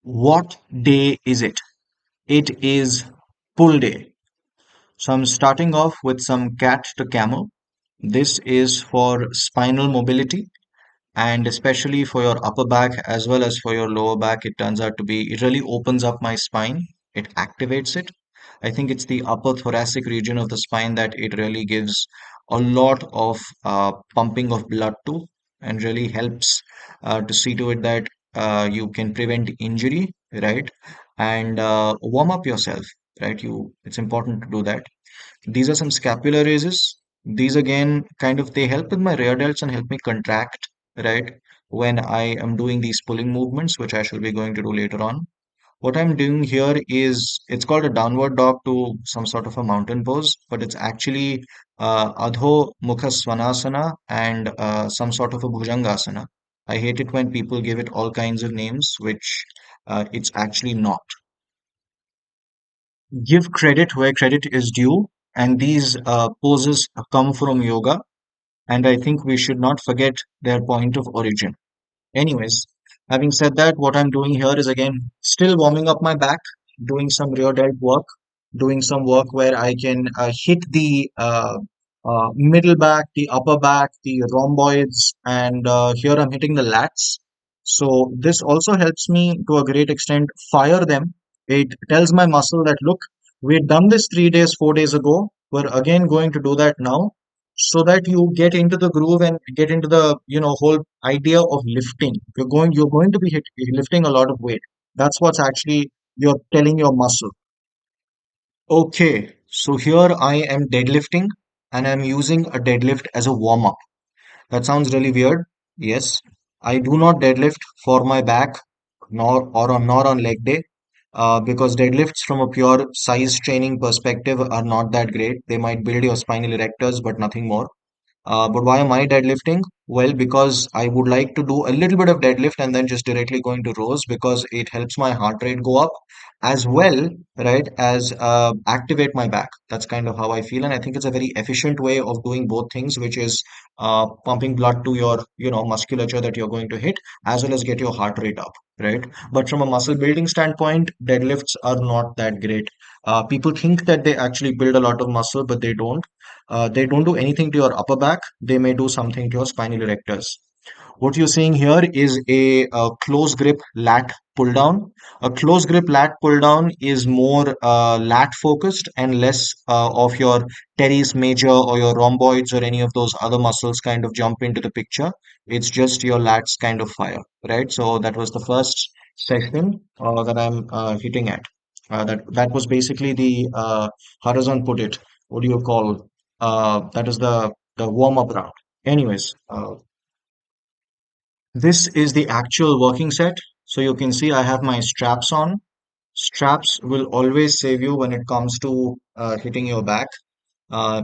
What day is it? It is pull day. So I'm starting off with some cat to camel. This is for spinal mobility and especially for your upper back as well as for your lower back. It turns out to be, it really opens up my spine. It activates it. I think it's the upper thoracic region of the spine that it really gives a lot of pumping of blood to and really helps to see to it that you can prevent injury, right? And warm up yourself, right? It's important to do that. These are some scapular raises. These again kind of they help with my rear delts and help me contract, right? When I am doing these pulling movements, which I shall be going to do later on. What I'm doing here is it's called a downward dog to some sort of a mountain pose, but it's actually Adho Mukha Svanasana and some sort of a Bhujangasana. I hate it when people give it all kinds of names, which it's actually not. Give credit where credit is due, and these poses come from yoga, and I think we should not forget their point of origin. Anyways, having said that, what I'm doing here is again still warming up my back, doing some rear delt work, doing some work where I can hit the middle back, the upper back, the rhomboids, and here I'm hitting the lats. So this also helps me to a great extent fire them. It tells my muscle that look, we've done this 3 days, 4 days ago. We're again going to do that now so that you get into the groove and get into the whole idea of lifting. You're going to be lifting a lot of weight. That's what's actually you're telling your muscle. Okay, so here I am deadlifting and I'm using a deadlift as a warm up. That sounds really weird. Yes, I do not deadlift for my back nor on leg day, because deadlifts from a pure size training perspective are not that great. They might build your spinal erectors but nothing more. But why am I deadlifting? Well, because I would like to do a little bit of deadlift and then just directly go into rows because it helps my heart rate go up as well, right, as activate my back. That's kind of how I feel. And I think it's a very efficient way of doing both things, which is pumping blood to your, musculature that you're going to hit, as well as get your heart rate up, right? But from a muscle building standpoint, deadlifts are not that great. People think that they actually build a lot of muscle, but they don't do anything to your upper back. They may do something to your spinal erectors. What you're seeing here is a close grip lat pull down. A close grip lat pull down is more lat focused and less of your teres major or your rhomboids or any of those other muscles kind of jump into the picture. It's just your lats kind of fire, right? So that was the first section that I'm hitting at. That was basically the how does one put it? What do you call? That is the warm up round. Anyways, this is the actual working set. So you can see I have my straps on. Straps will always save you when it comes to hitting your back,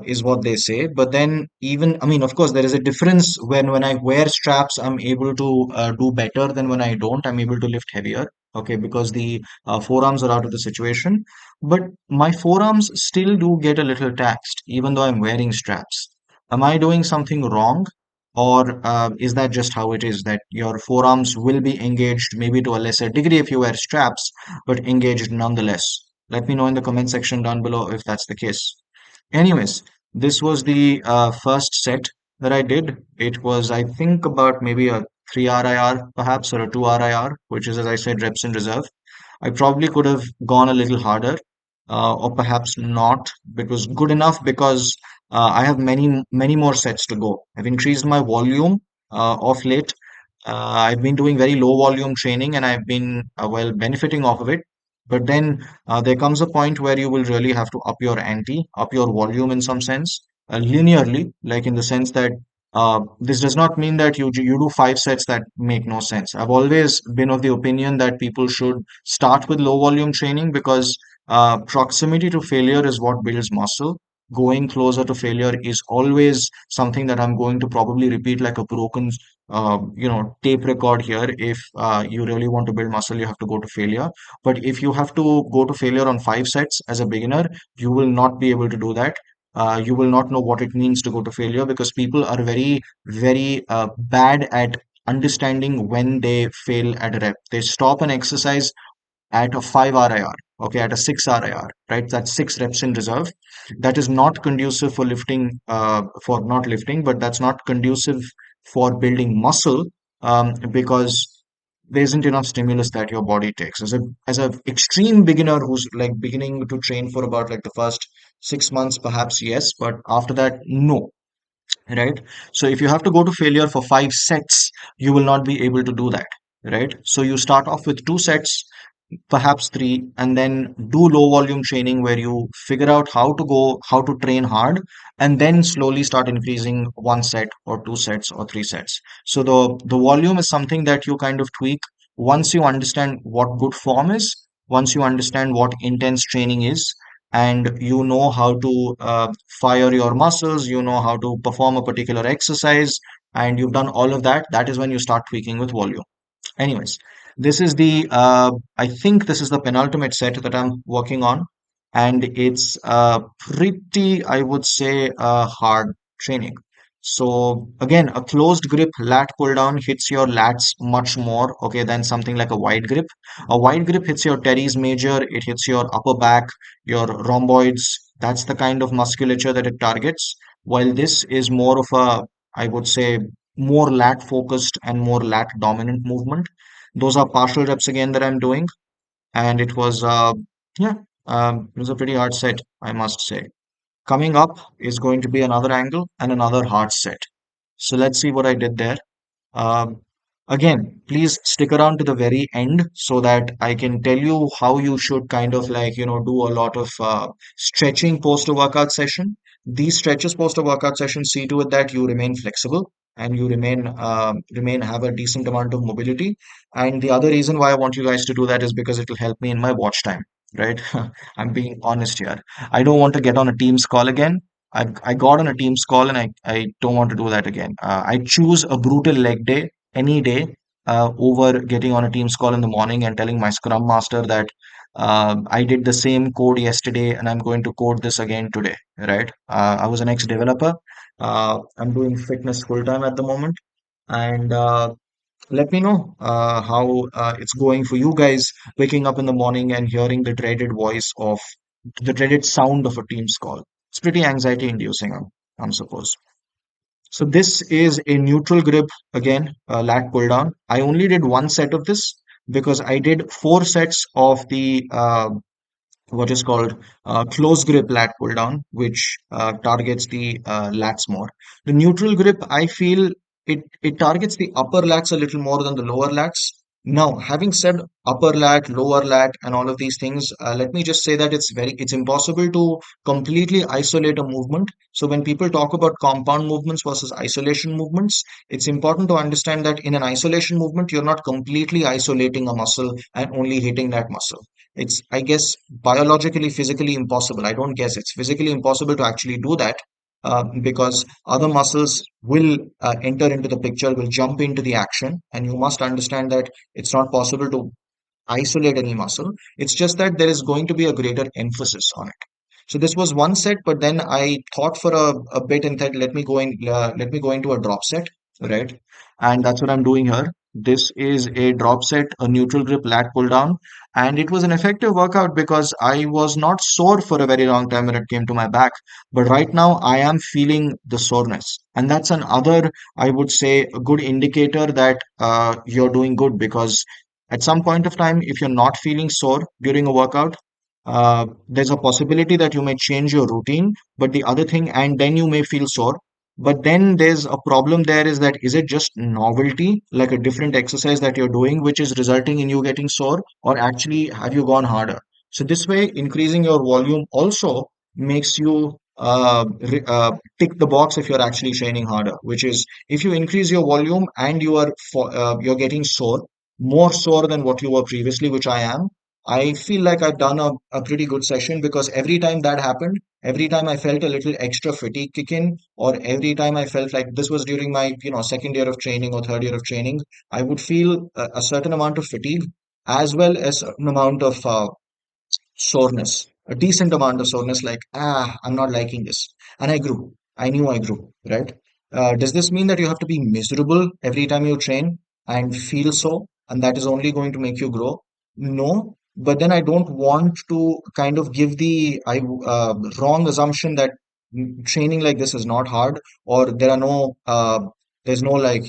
is what they say. But then even, I mean, of course, there is a difference when I wear straps, I'm able to do better than when I don't. I'm able to lift heavier. Okay, because the forearms are out of the situation. But my forearms still do get a little taxed, even though I'm wearing straps. Am I doing something wrong? Or is that just how it is that your forearms will be engaged maybe to a lesser degree if you wear straps, but engaged nonetheless? Let me know in the comment section down below if that's the case. Anyways, this was the first set that I did. It was, I think, about maybe a 3 RIR perhaps or a 2 RIR, which is, as I said, reps in reserve. I probably could have gone a little harder, or perhaps not. It was good enough because I have many more sets to go. I've increased my volume of late. I've been doing very low volume training and I've been well benefiting off of it. But then there comes a point where you will really have to up your ante, up your volume in some sense, linearly, like in the sense that this does not mean that you do 5 sets that make no sense. I've always been of the opinion that people should start with low volume training because proximity to failure is what builds muscle. Going closer to failure is always something that I'm going to probably repeat like a broken, tape record here. If you really want to build muscle, you have to go to failure. But if you have to go to failure on 5 sets as a beginner, you will not be able to do that. You will not know what it means to go to failure because people are very bad at understanding when they fail at a rep. They stop an exercise at a 5 RIR, okay, at a 6 RIR, right? That's 6 reps in reserve. That is not conducive for lifting, for not lifting, but that's not conducive for building muscle, because there isn't enough stimulus that your body takes. As a extreme beginner who's like beginning to train for about like the first 6 months, perhaps yes, but after that, no, right? So if you have to go to failure for 5 sets, you will not be able to do that, right? So you start off with 2 sets, perhaps three, and then do low volume training where you figure out how to train hard, and then slowly start increasing 1 set or 2 sets or 3 sets. So the volume is something that you kind of tweak once you understand what good form is, once you understand what intense training is, and you know how to fire your muscles, you know how to perform a particular exercise, and you've done all of that. That is when you start tweaking with volume. Anyways, this is I think this is the penultimate set that I'm working on, and it's pretty, I would say, hard training. So again, a closed grip lat pull down hits your lats much more, okay, than something like a wide grip. A wide grip hits your teres major, it hits your upper back, your rhomboids. That's the kind of musculature that it targets. While this is more of a, I would say, more lat focused and more lat dominant movement. Those are partial reps again that I'm doing, and it was yeah, it was a pretty hard set, I must say. Coming up is going to be another angle and another hard set. So let's see what I did there. Um, Again, please stick around to the very end so that I can tell you how you should kind of like, do a lot of stretching post a workout session. These stretches post a workout session see to it that you remain flexible and you remain have a decent amount of mobility. And the other reason why I want you guys to do that is because it will help me in my watch time, right? I'm being honest here. I don't want to get on a Teams call again. I got on a Teams call and I don't want to do that again. I choose a brutal leg day any day over getting on a Teams call in the morning and telling my Scrum Master that I did the same code yesterday and I'm going to code this again today, right? I was an ex-developer. I'm doing fitness full time at the moment, and let me know how it's going for you guys waking up in the morning and hearing the dreaded sound of a Teams call. It's pretty anxiety inducing, I'm supposed. So this is a neutral grip again, lat pull down. I only did 1 set of this because I did 4 sets of the what is called close grip lat pull down, which targets the lats more. The neutral grip, I feel it targets the upper lats a little more than the lower lats. Now, having said upper lat, lower lat, and all of these things, let me just say that it's impossible to completely isolate a movement. So when people talk about compound movements versus isolation movements, it's important to understand that in an isolation movement, you're not completely isolating a muscle and only hitting that muscle. It's, I guess, biologically, physically impossible. I don't guess it's physically impossible to actually do that because other muscles will enter into the picture, will jump into the action, and you must understand that it's not possible to isolate any muscle. It's just that there is going to be a greater emphasis on it. So this was 1 set, but then I thought for a bit and said, let me go into a drop set, right? And that's what I'm doing here. This is a drop set, a neutral grip lat pull down, and it was an effective workout because I was not sore for a very long time when it came to my back. But right now I am feeling the soreness, and that's another, I would say, a good indicator that you're doing good because at some point of time, if you're not feeling sore during a workout, there's a possibility that you may change your routine. But the other thing, and then you may feel sore. But then there's a problem there is that is it just novelty, like a different exercise that you're doing, which is resulting in you getting sore, or actually have you gone harder? So this way, increasing your volume also makes you tick the box if you're actually training harder, which is if you increase your volume and you're getting sore, more sore than what you were previously, which I am. I feel like I've done a pretty good session because every time that happened, every time I felt a little extra fatigue kick in, or every time I felt like this was during my, second year of training or third year of training, I would feel a certain amount of fatigue as well as an amount of soreness, a decent amount of soreness, like, I'm not liking this. And I grew. I knew I grew, right? Does this mean that you have to be miserable every time you train and feel so, and that is only going to make you grow? No, but then I don't want to kind of give the wrong assumption that training like this is not hard, or there's no, like,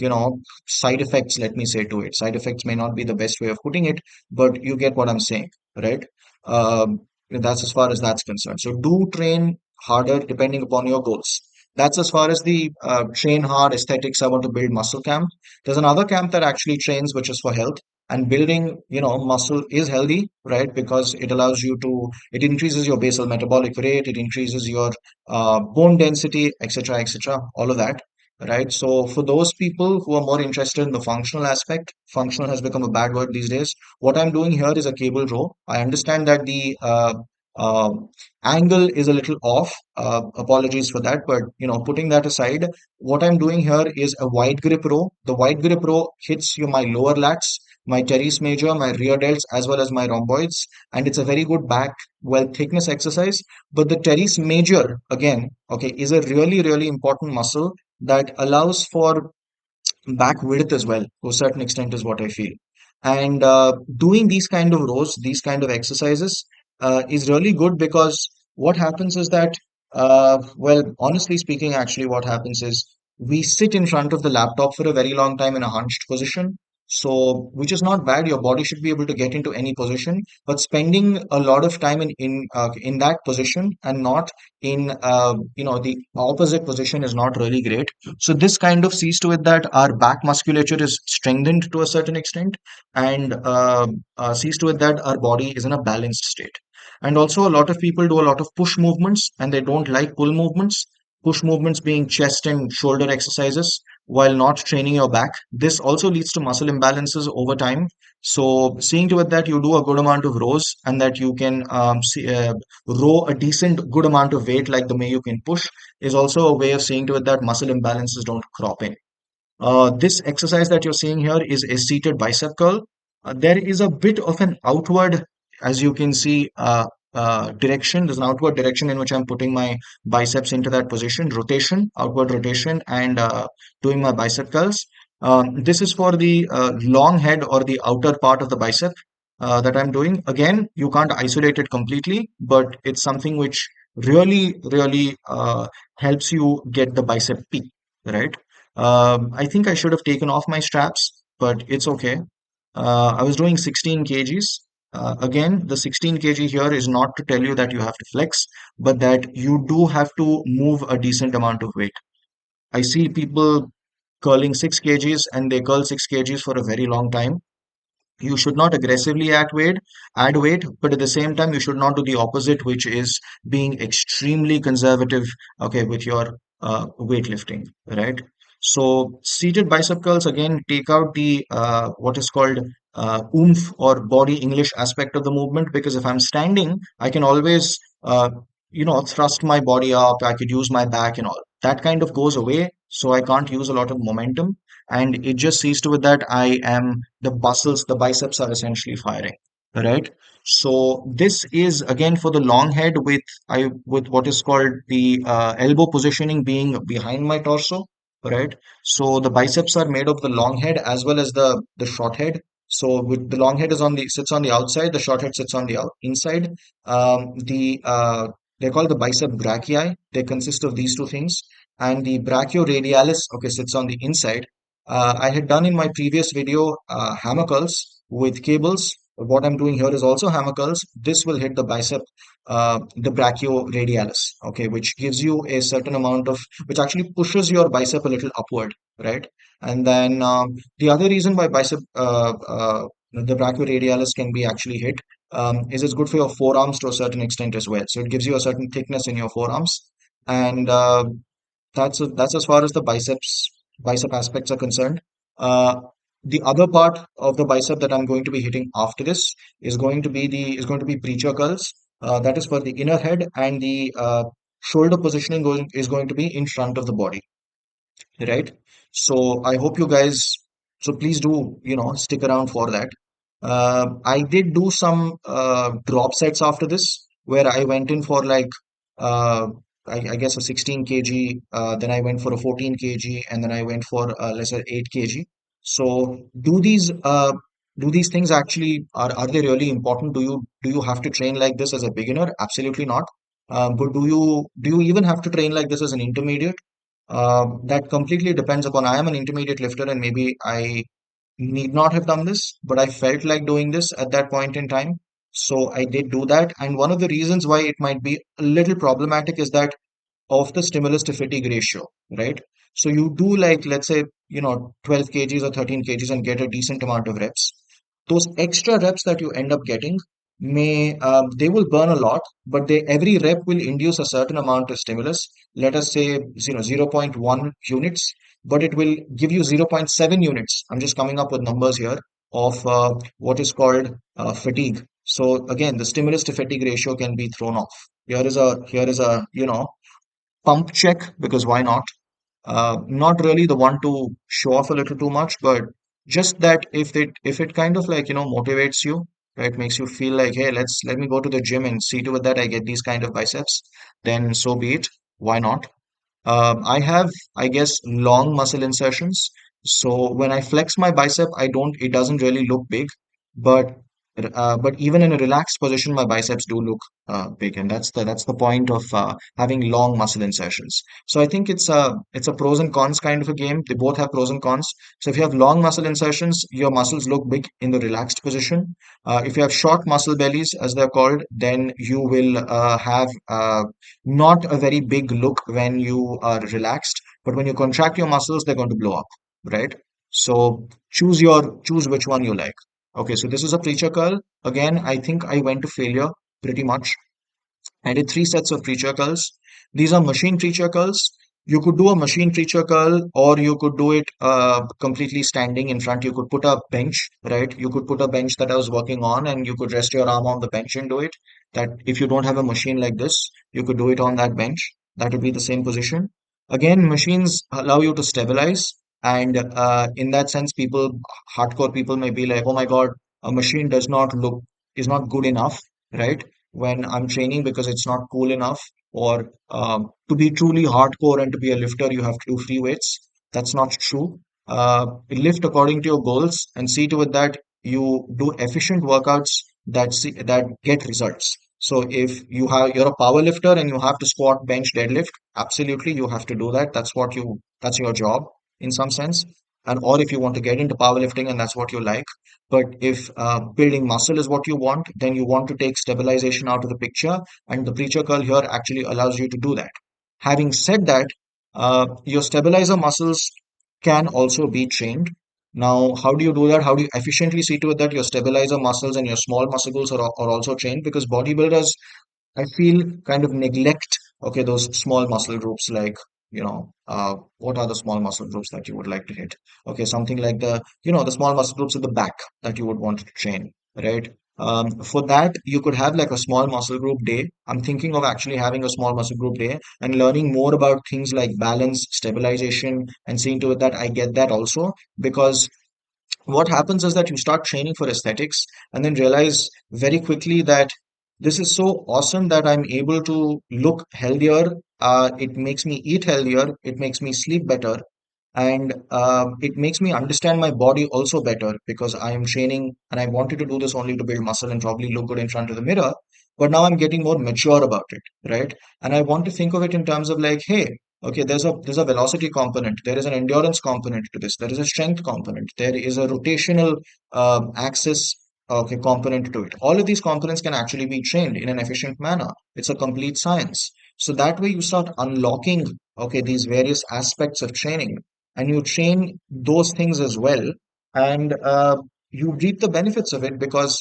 side effects, let me say, to it. Side effects may not be the best way of putting it, but you get what I'm saying, right? That's as far as that's concerned. So do train harder depending upon your goals. That's as far as the train hard aesthetics. I want to build muscle camp. There's another camp that actually trains, which is for health. And building, muscle is healthy, right? Because it increases your basal metabolic rate, it increases your bone density, etc., etc., all of that, right? So for those people who are more interested in the functional aspect, functional has become a bad word these days. What I'm doing here is a cable row. I understand that the uh, angle is a little off. Apologies for that, but putting that aside, what I'm doing here is a wide grip row. The wide grip row hits my lower lats, my teres major, my rear delts, as well as my rhomboids, and it's a very good back well thickness exercise. But the teres major, again, okay, is a really, really important muscle that allows for back width as well to a certain extent, is what I feel. And doing these kind of rows, these kind of exercises is really good, because what happens is that, well, honestly speaking, actually, what happens is we sit in front of the laptop for a very long time in a hunched position. So, which is not bad. Your body should be able to get into any position, but spending a lot of time in that position and not in the opposite position is not really great. So this kind of sees to it that our back musculature is strengthened to a certain extent, and sees to it that our body is in a balanced state. And also, a lot of people do a lot of push movements and they don't like pull movements. Push movements being chest and shoulder exercises while not training your back. This also leads to muscle imbalances over time. So seeing to it that you do a good amount of rows and that you can row a decent good amount of weight, like the way you can push, is also a way of seeing to it that muscle imbalances don't crop in. This exercise that you're seeing here is a seated bicep curl. There is a bit of an outward, as you can see, direction. There's an outward direction in which I'm putting my biceps into that position, rotation, outward rotation, and doing my bicep curls. This is for the long head or the outer part of the bicep that I'm doing. Again, you can't isolate it completely, but it's something which really, really helps you get the bicep peak, right? I think I should have taken off my straps, but it's okay. I was doing 16 kgs. Again, the 16 kg here is not to tell you that you have to flex, but that you do have to move a decent amount of weight. I see people curling 6 kgs and they curl 6 kgs for a very long time. You should not aggressively add weight, but at the same time, you should not do the opposite, which is being extremely conservative, okay, with your weightlifting, right? So seated bicep curls, again, take out the what is called oomph or body English aspect of the movement, because if I'm standing, I can always thrust my body up. I could use my back and all. That kind of goes away, so I can't use a lot of momentum, and it just sees to it that the biceps are essentially firing, right? So this is again for the long head, with what is called the elbow positioning being behind my torso, right? So the biceps are made of the long head as well as the short head. So with the long head sits on the outside, the short head sits on the inside. The They're called the bicep brachii. They consist of these two things, and the brachioradialis, okay, sits on the inside. I had done in my previous video hammer curls with cables. What I'm doing here is also hammer curls. This will hit the bicep, the brachioradialis, okay, which gives you a certain amount of, which actually pushes your bicep a little upward, right? And then the other reason why the brachioradialis can be actually hit is it's good for your forearms to a certain extent as well. So it gives you a certain thickness in your forearms, and that's as far as the bicep aspects are concerned. Uh, the other part of the bicep that I'm going to be hitting after this is going to be preacher curls. That is for the inner head, and the shoulder positioning is going to be in front of the body, right? So I hope you guys. So please do stick around for that. I did do some drop sets after this, where I went in for like uh, I guess a 16 kg, then I went for a 14 kg, and then I went for let's say 8 kg. So do these. Do these things actually are they really important? Do you have to train like this as a beginner? Absolutely not. But do you even have to train like this as an intermediate? That completely depends upon. I am an intermediate lifter, and maybe I need not have done this, but I felt like doing this at that point in time. So I did do that. And one of the reasons why it might be a little problematic is that of the stimulus to fatigue ratio, right? So you do like, let's say, 12 kgs or 13 kgs and get a decent amount of reps. Those extra reps that you end up getting they will burn a lot, but every rep will induce a certain amount of stimulus. Let us say, zero point 0.1 units, but it will give you zero point 0.7 units. I'm just coming up with numbers here of what is called fatigue. So again, the stimulus to fatigue ratio can be thrown off. Here is a pump check, because why not? Not really the one to show off a little too much, but just that if it kind of like motivates you, right, makes you feel like, hey, let me go to the gym and see to it that I get these kind of biceps, then so be it. Why not? I have, I guess, long muscle insertions. So when I flex my bicep, it doesn't really look big, but but even in a relaxed position, my biceps do look big, and that's the point of having long muscle insertions. So I think it's a pros and cons kind of a game. They both have pros and cons. So if you have long muscle insertions, your muscles look big in the relaxed position. If you have short muscle bellies, as they're called, then you will have not a very big look when you are relaxed, but when you contract your muscles, they're going to blow up, right? So choose which one you like. Okay, so this is a preacher curl. Again, I think I went to failure pretty much. I did three sets of preacher curls. These are machine preacher curls. You could do a machine preacher curl, or you could do it completely standing in front. You could put a bench, right? You could put a bench that I was working on, and you could rest your arm on the bench and do it. That if you don't have a machine like this, you could do it on that bench. That would be the same position. Again, machines allow you to stabilize, and in that sense, hardcore people may be like, "Oh my God, a machine is not good enough," right? When I'm training because it's not cool enough, or to be truly hardcore and to be a lifter, you have to do free weights. That's not true. Lift according to your goals and see to it that you do efficient workouts that get results. So if you're a power lifter and you have to squat, bench, deadlift, absolutely you have to do that. That's your job in some sense. And or if you want to get into powerlifting and that's what you like, but if building muscle is what you want, then you want to take stabilization out of the picture, and the preacher curl here actually allows you to do that. Having said that, your stabilizer muscles can also be trained. Now, how do you do that? How do you efficiently see to it that your stabilizer muscles and your small muscles are also trained? Because bodybuilders, I feel, kind of neglect, okay, those small muscle groups like, what are the small muscle groups that you would like to hit? Okay, something like the small muscle groups at the back that you would want to train, right? For that, you could have like a small muscle group day. I'm thinking of actually having a small muscle group day and learning more about things like balance, stabilization, and seeing to it that I get that also. Because what happens is that you start training for aesthetics and then realize very quickly that this is so awesome that I'm able to look healthier. It makes me eat healthier. It makes me sleep better. And it makes me understand my body also better because I am training and I wanted to do this only to build muscle and probably look good in front of the mirror. But now I'm getting more mature about it, right? And I want to think of it in terms of like, hey, okay, there's a velocity component, there is an endurance component to this, there is a strength component, there is a rotational axis, okay, component to it. All of these components can actually be trained in an efficient manner. It's a complete science. So that way you start unlocking, okay, these various aspects of training, and you train those things as well, and you reap the benefits of it because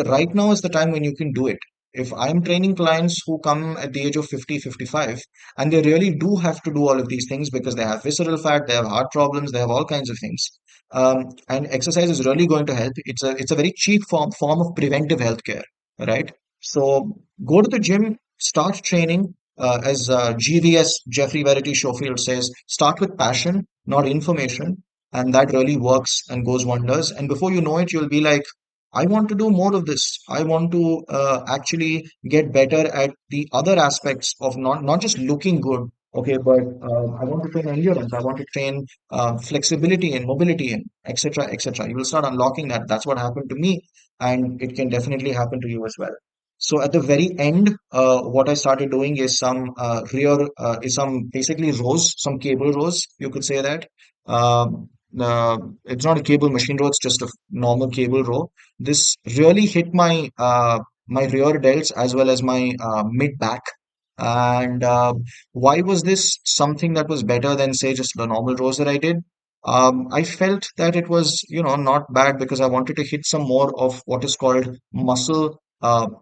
right now is the time when you can do it. If I'm training clients who come at the age of 50, 55, and they really do have to do all of these things because they have visceral fat, they have heart problems, they have all kinds of things, and exercise is really going to help. It's a very cheap form of preventive healthcare, right? So go to the gym, start training. As GVS Jeffrey Verity Schofield says, start with passion, not information, and that really works and goes wonders. And before you know it, you'll be like, I want to do more of this. I want to actually get better at the other aspects of not just looking good, Okay, but I want to train endurance. I want to train flexibility and mobility and etc. etc. You will start unlocking that. That's what happened to me, and it can definitely happen to you as well. So at the very end, what I started doing is some some basically rows, some cable rows. You could say that. Um, it's not a cable machine row; it's just a normal cable row. This really hit my rear delts as well as my mid back, and why was this something that was better than, say, just the normal rows that I did? I felt that it was, not bad because I wanted to hit some more of what is called muscle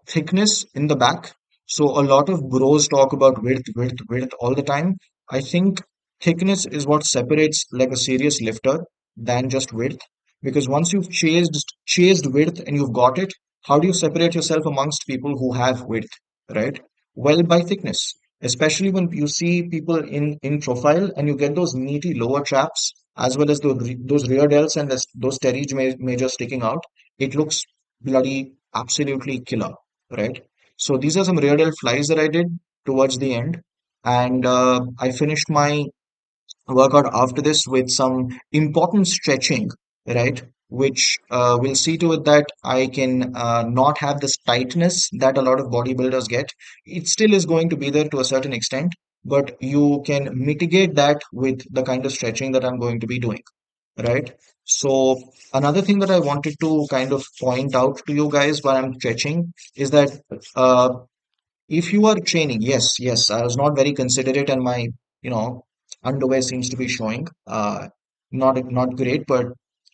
thickness in the back. So a lot of bros talk about width, width, width all the time. I think thickness is what separates like a serious lifter than just width. Because once you've chased width and you've got it, how do you separate yourself amongst people who have width, right? Well, by thickness, especially when you see people in profile and you get those meaty lower traps as well as those rear delts and those terige major sticking out. It looks bloody absolutely killer, right? So these are some rear delt flies that I did towards the end, and I finished my workout after this with some important stretching, right? Which will see to it that I can not have this tightness that a lot of bodybuilders get. It still is going to be there to a certain extent, but you can mitigate that with the kind of stretching that I'm going to be doing, right? So another thing that I wanted to kind of point out to you guys while I'm stretching is that uh, if you are training, yes, I was not very considerate, and my, you know, underwear seems to be showing. Not great, but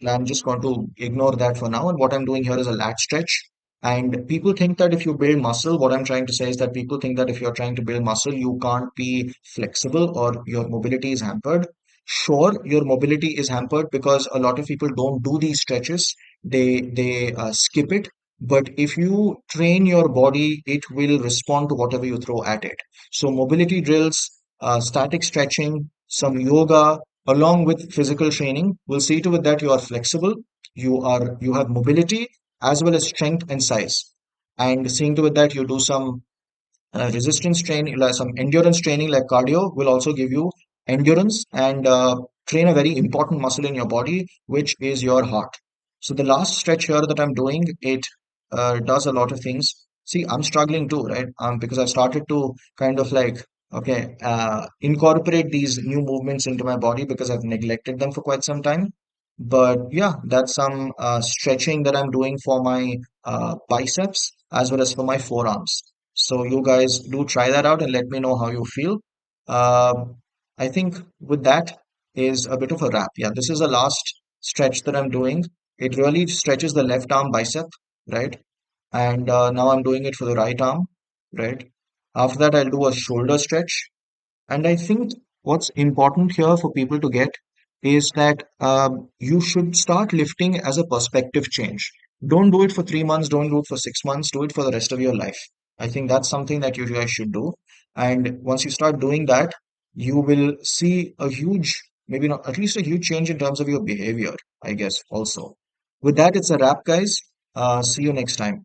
I'm just going to ignore that for now. And what I'm doing here is a lat stretch. And people think that if you build muscle, what I'm trying to say is that people think that if you're trying to build muscle, you can't be flexible or your mobility is hampered. Sure, your mobility is hampered because a lot of people don't do these stretches. They skip it, but if you train your body, it will respond to whatever you throw at it. So mobility drills, static stretching, some yoga, along with physical training, will see to it that you are flexible, you have mobility as well as strength and size. And seeing to it that you do some resistance training, like some endurance training like cardio will also give you endurance and train a very important muscle in your body, which is your heart. So the last stretch here that I'm doing, it does a lot of things. See, I'm struggling too, right? Because I've started to kind of like, okay, incorporate these new movements into my body because I've neglected them for quite some time. But yeah, that's some stretching that I'm doing for my biceps as well as for my forearms. So you guys do try that out and let me know how you feel. I think with that is a bit of a wrap. Yeah, this is the last stretch that I'm doing. It really stretches the left arm bicep, right? And now I'm doing it for the right arm, right? After that, I'll do a shoulder stretch. And I think what's important here for people to get is that you should start lifting as a perspective change. Don't do it for 3 months, don't do it for 6 months, do it for the rest of your life. I think that's something that you guys should do. And once you start doing that, you will see a huge, maybe not, at least a huge change in terms of your behavior, I guess, also. With that, it's a wrap, guys. See you next time.